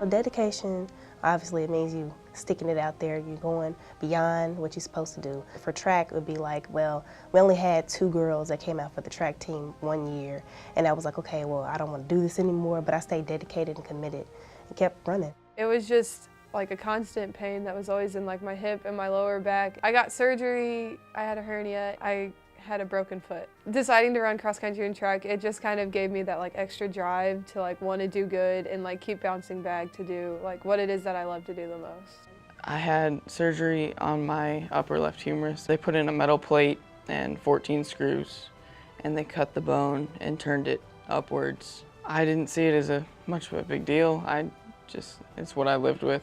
Well, dedication, obviously it means you sticking it out there, you're going beyond what you're supposed to do. For track, it would be like, well, we only had 2 girls that came out for the track team 1 year, and I was like, okay, well, I don't want to do this anymore, but I stayed dedicated and committed and kept running. It was just like a constant pain that was always in like my hip and my lower back. I got surgery, I had a hernia, I had a broken foot. Deciding to run cross country and track, it just kind of gave me that like extra drive to like want to do good and like keep bouncing back to do like what it is that I love to do the most. I had surgery on my upper left humerus. They put in a metal plate and 14 screws, and they cut the bone and turned it upwards. I didn't see it as much of a big deal. It's what I lived with.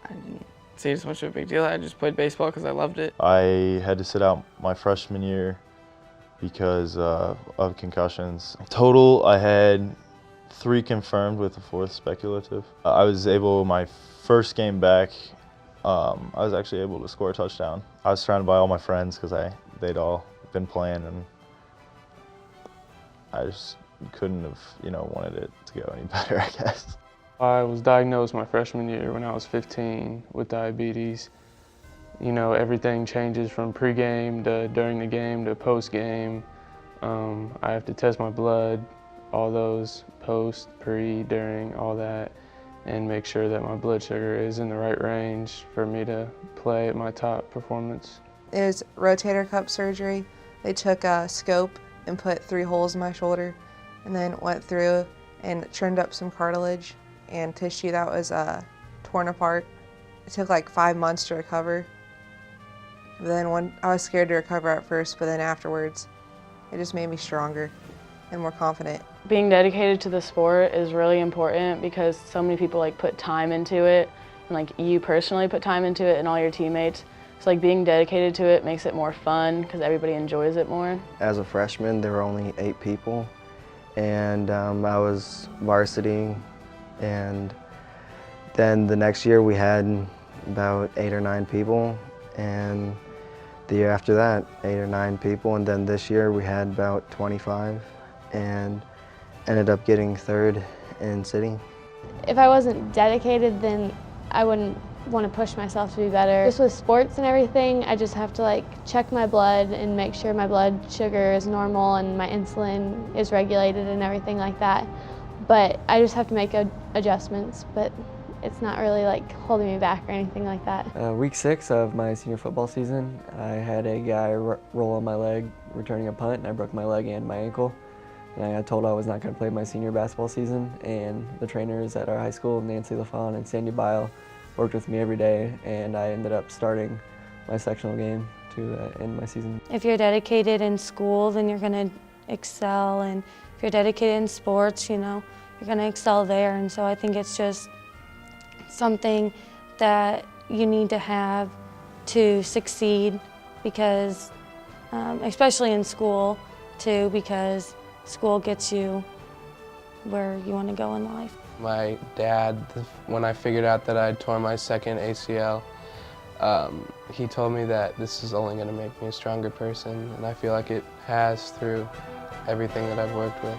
I didn't see it as much of a big deal. I just played baseball because I loved it. I had to sit out my freshman year because of concussions. Total, I had 3 confirmed with the 4th speculative. I was able, my first game back, I was actually able to score a touchdown. I was surrounded by all my friends because they'd all been playing, and I just couldn't have, wanted it to go any better, I guess. I was diagnosed my freshman year when I was 15 with diabetes. Everything changes from pregame to during the game to post-game. I have to test my blood, all those post, pre, during, all that, and make sure that my blood sugar is in the right range for me to play at my top performance. It was rotator cuff surgery. They took a scope and put 3 holes in my shoulder, and then went through and trimmed up some cartilage and tissue that was torn apart. It took like 5 months to recover. But then I was scared to recover at first, but then afterwards, it just made me stronger and more confident. Being dedicated to the sport is really important because so many people like put time into it, and like you personally put time into it and all your teammates. So like being dedicated to it makes it more fun because everybody enjoys it more. As a freshman, there were only 8 people, and I was varsity, and then the next year we had about 8 or 9 people, and the year after that, 8 or 9 people, and then this year we had about 25, and ended up getting 3rd in city. If I wasn't dedicated, then I wouldn't want to push myself to be better. Just with sports and everything, I just have to like check my blood and make sure my blood sugar is normal and my insulin is regulated and everything like that. But I just have to make adjustments, but it's not really like holding me back or anything like that. Week 6 of my senior football season, I had a guy roll on my leg returning a punt, and I broke my leg and my ankle. And I got told I was not going to play my senior basketball season, and the trainers at our high school, Nancy LaFawn and Sandy Bile, worked with me every day, and I ended up starting my sectional game to end my season. If you're dedicated in school, then you're going to excel, and if you're dedicated in sports, you're going to excel there. And so I think it's just something that you need to have to succeed, because especially in school too, because school gets you where you want to go in life. My dad, when I figured out that I'd torn my 2nd ACL, he told me that this is only going to make me a stronger person, and I feel like it has through everything that I've worked with.